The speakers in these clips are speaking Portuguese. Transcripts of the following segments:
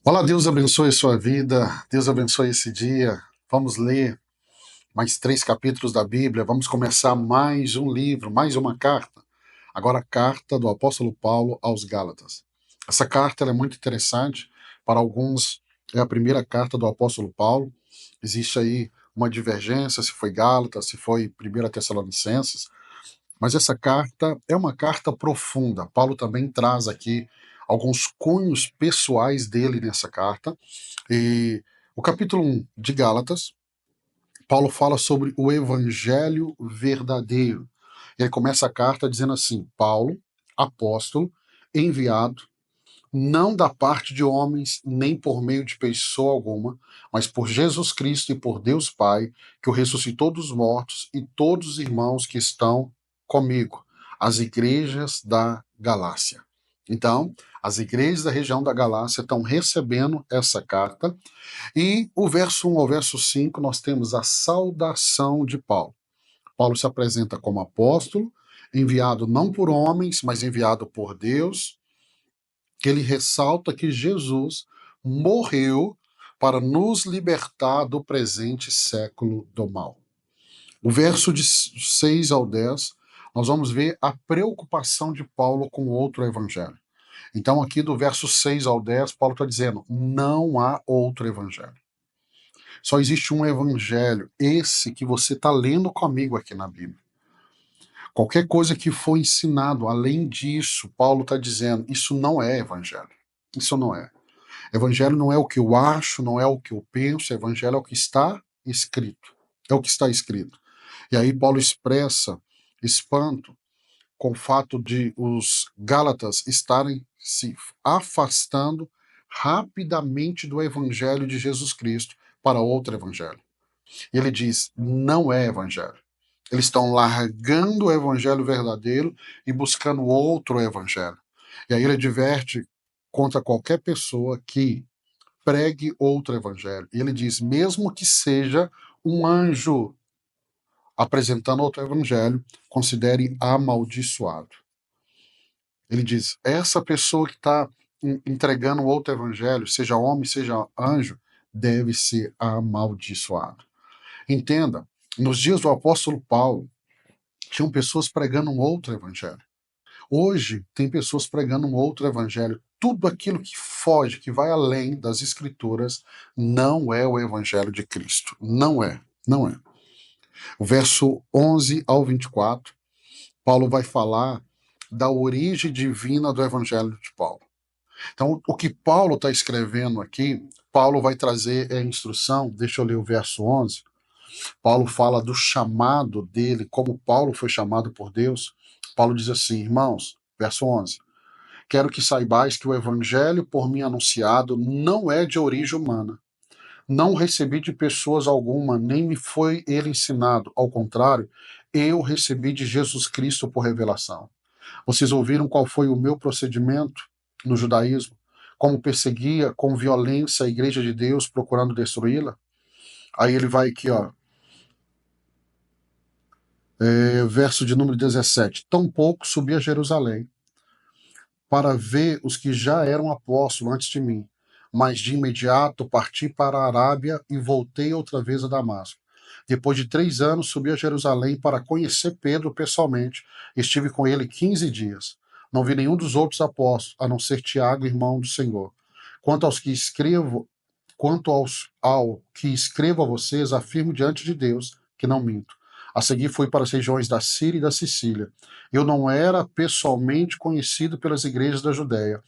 Olá, Deus abençoe a sua vida, Deus abençoe esse dia. Vamos ler mais 3 capítulos da Bíblia, vamos começar mais um livro, mais uma carta. Agora, a carta do apóstolo Paulo aos Gálatas. Essa carta ela é muito interessante, para alguns é a primeira carta do apóstolo Paulo. Existe aí uma divergência se foi Gálatas, se foi 1 Tessalonicenses, mas essa carta é uma carta profunda. Paulo também traz aqui alguns cunhos pessoais dele nessa carta. E o capítulo 1 de Gálatas, Paulo fala sobre o evangelho verdadeiro. Ele começa a carta dizendo assim: Paulo, apóstolo, enviado, não da parte de homens, nem por meio de pessoa alguma, mas por Jesus Cristo e por Deus Pai, que o ressuscitou dos mortos, e todos os irmãos que estão comigo, as igrejas da Galácia. Então, as igrejas da região da Galácia estão recebendo essa carta, e o verso 1 ao verso 5 nós temos a saudação de Paulo. Paulo se apresenta como apóstolo, enviado não por homens, mas enviado por Deus, que ele ressalta que Jesus morreu para nos libertar do presente século do mal. O verso de 6 ao 10, nós vamos ver a preocupação de Paulo com outro evangelho. Então, aqui do verso 6 ao 10, Paulo está dizendo: não há outro evangelho. Só existe um evangelho, esse que você está lendo comigo aqui na Bíblia. Qualquer coisa que for ensinado além disso, Paulo está dizendo, isso não é evangelho. Isso não é. Evangelho não é o que eu acho, não é o que eu penso, evangelho é o que está escrito. É o que está escrito. E aí Paulo expressa espanto com o fato de os Gálatas estarem se afastando rapidamente do evangelho de Jesus Cristo para outro evangelho. E ele diz, não é evangelho. Eles estão largando o evangelho verdadeiro e buscando outro evangelho. E aí ele adverte contra qualquer pessoa que pregue outro evangelho. E ele diz, mesmo que seja um anjo apresentando outro evangelho, considere amaldiçoado. Ele diz, essa pessoa que está entregando outro evangelho, seja homem, seja anjo, deve ser amaldiçoado. Entenda, nos dias do apóstolo Paulo, tinham pessoas pregando um outro evangelho. Hoje, tem pessoas pregando um outro evangelho. Tudo aquilo que foge, que vai além das escrituras, não é o evangelho de Cristo. Não é, não é. O verso 11 ao 24, Paulo vai falar da origem divina do evangelho de Paulo. Então, o que Paulo está escrevendo aqui, Paulo vai trazer a instrução, deixa eu ler o verso 11, Paulo fala do chamado dele, como Paulo foi chamado por Deus. Paulo diz assim, irmãos, verso 11, quero que saibais que o evangelho por mim anunciado não é de origem humana. Não recebi de pessoas alguma, nem me foi ele ensinado. Ao contrário, eu recebi de Jesus Cristo por revelação. Vocês ouviram qual foi o meu procedimento no judaísmo? Como perseguia com violência a igreja de Deus, procurando destruí-la? Aí ele vai aqui, ó, verso de número 17. Tampouco subi a Jerusalém para ver os que já eram apóstolos antes de mim, mas de imediato parti para a Arábia e voltei outra vez a Damasco. Depois de 3 anos, subi a Jerusalém para conhecer Pedro pessoalmente. Estive com ele 15 dias. Não vi nenhum dos outros apóstolos, a não ser Tiago, irmão do Senhor. Quanto aos que escrevo, ao que escrevo a vocês, afirmo diante de Deus que não minto. A seguir fui para as regiões da Síria e da Sicília. Eu não era pessoalmente conhecido pelas igrejas da Judéia,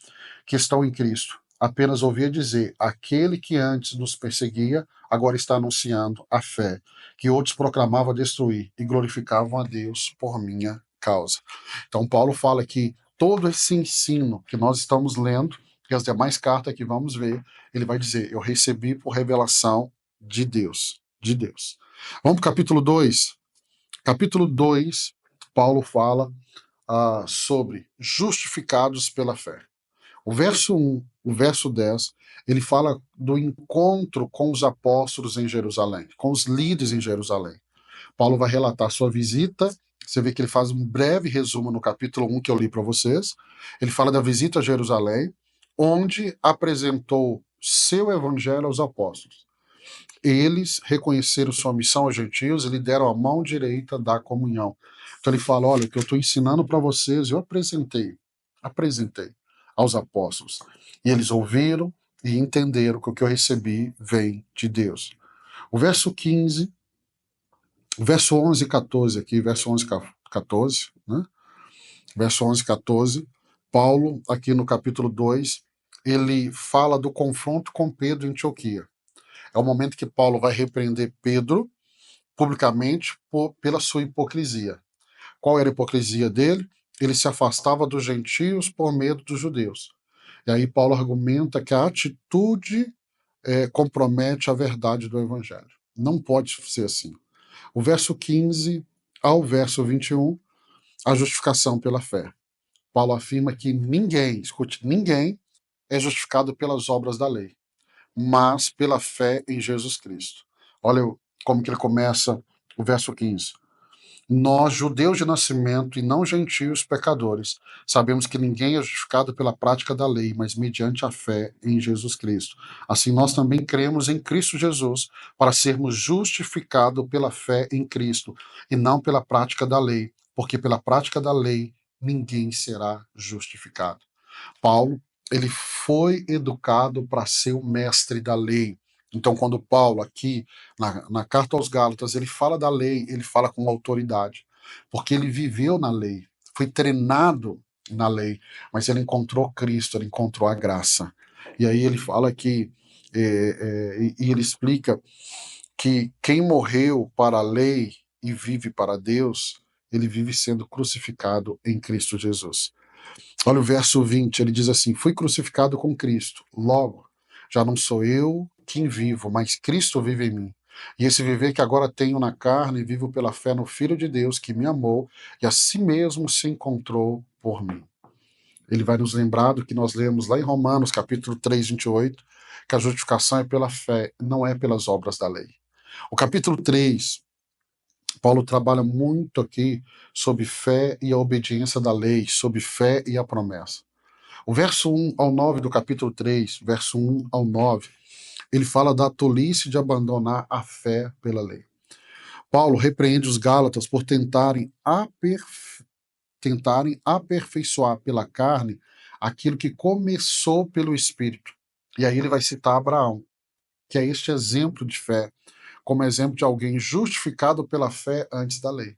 que estão em Cristo. Apenas ouvia dizer, aquele que antes nos perseguia, agora está anunciando a fé, que outros proclamavam destruir e glorificavam a Deus por minha causa. Então Paulo fala que todo esse ensino que nós estamos lendo, e as demais cartas que vamos ver, ele vai dizer, eu recebi por revelação de Deus, de Deus. Vamos para o capítulo 2. Capítulo 2, Paulo fala sobre justificados pela fé. O verso 1, o verso 10, ele fala do encontro com os apóstolos em Jerusalém, com os líderes em Jerusalém. Paulo vai relatar sua visita, você vê que ele faz um breve resumo no capítulo 1 que eu li para vocês. Ele fala da visita a Jerusalém, onde apresentou seu evangelho aos apóstolos. Eles reconheceram sua missão aos gentios e lhe deram a mão direita da comunhão. Então ele fala, olha, o que eu estou ensinando para vocês, eu apresentei aos apóstolos. E eles ouviram e entenderam que o que eu recebi vem de Deus. O verso 15, o verso 11 e 14 aqui, verso 11 e 14, né? Verso 11 e 14, Paulo, aqui no capítulo 2, ele fala do confronto com Pedro em Antioquia. É o momento que Paulo vai repreender Pedro publicamente pela sua hipocrisia. Qual era a hipocrisia dele? Ele se afastava dos gentios por medo dos judeus. E aí Paulo argumenta que a atitude compromete a verdade do evangelho. Não pode ser assim. O verso 15 ao verso 21, a justificação pela fé. Paulo afirma que ninguém, escute, ninguém é justificado pelas obras da lei, mas pela fé em Jesus Cristo. Olha como que ele começa o verso 15. Nós, judeus de nascimento e não gentios pecadores, sabemos que ninguém é justificado pela prática da lei, mas mediante a fé em Jesus Cristo. Assim, nós também cremos em Cristo Jesus para sermos justificados pela fé em Cristo e não pela prática da lei, porque pela prática da lei ninguém será justificado. Paulo, ele foi educado para ser o mestre da lei. Então, quando Paulo, aqui, na carta aos Gálatas, ele fala da lei, ele fala com autoridade, porque ele viveu na lei, foi treinado na lei, mas ele encontrou Cristo, ele encontrou a graça. E aí ele fala que, e ele explica que quem morreu para a lei e vive para Deus, ele vive sendo crucificado em Cristo Jesus. Olha o verso 20, ele diz assim: fui crucificado com Cristo, logo, já não sou eu quem vivo, mas Cristo vive em mim. E esse viver que agora tenho na carne, vivo pela fé no Filho de Deus que me amou e a si mesmo se encontrou por mim. Ele vai nos lembrar do que nós lemos lá em Romanos, capítulo 3, 28, que a justificação é pela fé, não é pelas obras da lei. O capítulo 3, Paulo trabalha muito aqui sobre fé e a obediência da lei, sobre fé e a promessa. O verso 1 ao 9 do capítulo 3, verso 1 ao 9, ele fala da tolice de abandonar a fé pela lei. Paulo repreende os Gálatas por tentarem aperfeiçoar pela carne aquilo que começou pelo Espírito. E aí ele vai citar Abraão, que é este exemplo de fé, como exemplo de alguém justificado pela fé antes da lei.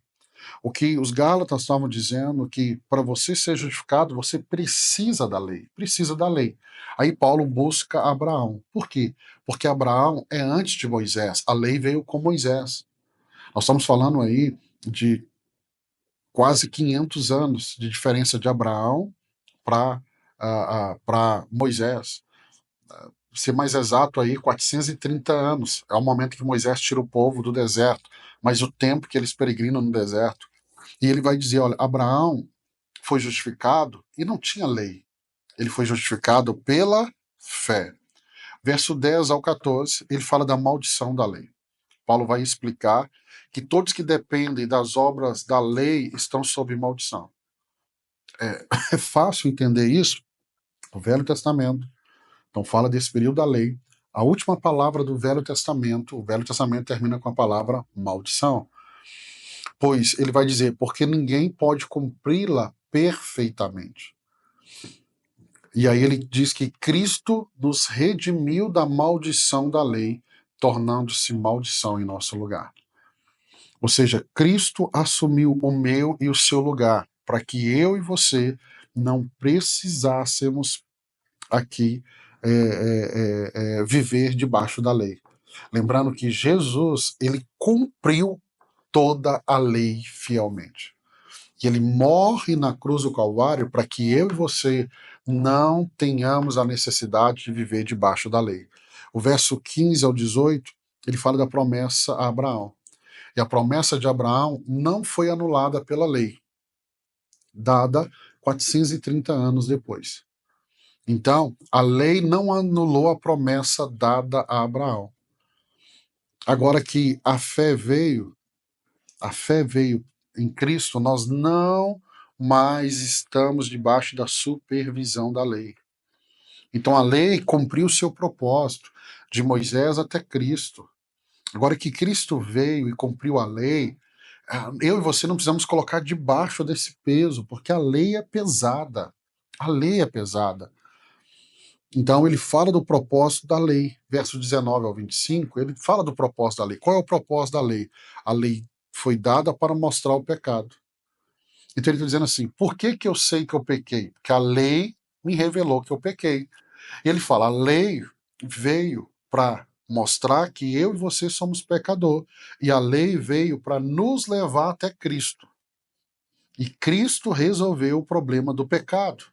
O que os Gálatas estavam dizendo que para você ser justificado, você precisa da lei, precisa da lei. Aí Paulo busca Abraão. Por quê? Porque Abraão é antes de Moisés, a lei veio com Moisés. Nós estamos falando aí de quase 500 anos de diferença de Abraão para Moisés. Ser mais exato aí, 430 anos. É o momento que Moisés tira o povo do deserto, mas o tempo que eles peregrinam no deserto. E ele vai dizer, olha, Abraão foi justificado e não tinha lei. Ele foi justificado pela fé. Verso 10 ao 14, ele fala da maldição da lei. Paulo vai explicar que todos que dependem das obras da lei estão sob maldição. É fácil entender isso no Velho Testamento. Então fala desse período da lei. A última palavra do Velho Testamento, o Velho Testamento termina com a palavra maldição. Pois ele vai dizer, porque ninguém pode cumpri-la perfeitamente. E aí ele diz que Cristo nos redimiu da maldição da lei, tornando-se maldição em nosso lugar. Ou seja, Cristo assumiu o meu e o seu lugar, para que eu e você não precisássemos aqui viver debaixo da lei. Lembrando que Jesus, ele cumpriu toda a lei fielmente. Que ele morre na cruz do Calvário para que eu e você não tenhamos a necessidade de viver debaixo da lei. O verso 15 ao 18, ele fala da promessa a Abraão. E a promessa de Abraão não foi anulada pela lei, dada 430 anos depois. Então, a lei não anulou a promessa dada a Abraão. Agora que a fé veio em Cristo, nós não mais estamos debaixo da supervisão da lei. Então a lei cumpriu o seu propósito, de Moisés até Cristo. Agora que Cristo veio e cumpriu a lei, eu e você não precisamos colocar debaixo desse peso, porque a lei é pesada. A lei é pesada. Então ele fala do propósito da lei, verso 19 ao 25, ele fala do propósito da lei. Qual é o propósito da lei? A lei foi dada para mostrar o pecado. Então ele está dizendo assim, por que que eu sei que eu pequei? Porque a lei me revelou que eu pequei. E ele fala, a lei veio para mostrar que eu e você somos pecador, e a lei veio para nos levar até Cristo. E Cristo resolveu o problema do pecado.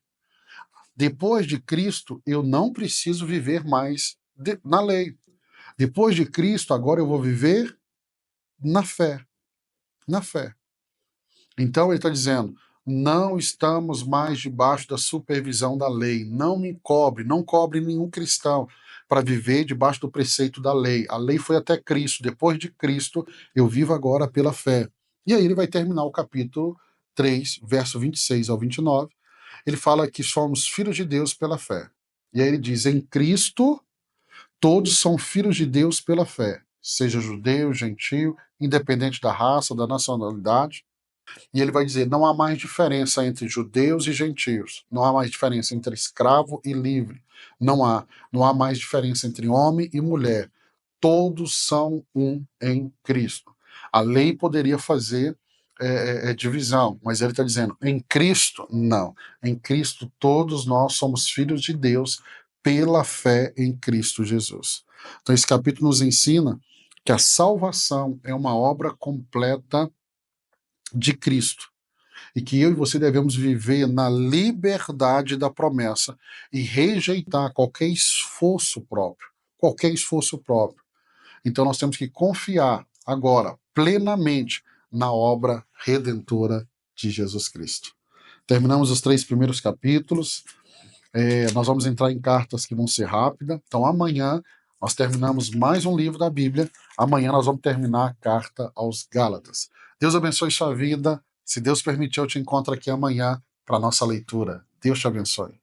Depois de Cristo, eu não preciso viver mais na lei. Depois de Cristo, agora eu vou viver na fé. Na fé. Então ele está dizendo: não estamos mais debaixo da supervisão da lei. Não me cobre, não cobre nenhum cristão para viver debaixo do preceito da lei. A lei foi até Cristo. Depois de Cristo, eu vivo agora pela fé. E aí ele vai terminar o capítulo 3, verso 26 ao 29. Ele fala que somos filhos de Deus pela fé. E aí ele diz: em Cristo, todos são filhos de Deus pela fé, seja judeu, gentio, independente da raça, da nacionalidade. E ele vai dizer: não há mais diferença entre judeus e gentios, não há mais diferença entre escravo e livre, não há mais diferença entre homem e mulher. Todos são um em Cristo. A lei poderia fazer divisão, mas ele está dizendo: em Cristo, não. Em Cristo, todos nós somos filhos de Deus pela fé em Cristo Jesus. Então, esse capítulo nos ensina que a salvação é uma obra completa de Cristo e que eu e você devemos viver na liberdade da promessa e rejeitar qualquer esforço próprio, qualquer esforço próprio. Então nós temos que confiar agora plenamente na obra redentora de Jesus Cristo. Terminamos os 3 primeiros capítulos. Nós vamos entrar em cartas que vão ser rápidas. Então amanhã nós terminamos mais um livro da Bíblia. Amanhã nós vamos terminar a carta aos Gálatas. Deus abençoe sua vida. Se Deus permitir, eu te encontro aqui amanhã para a nossa leitura. Deus te abençoe.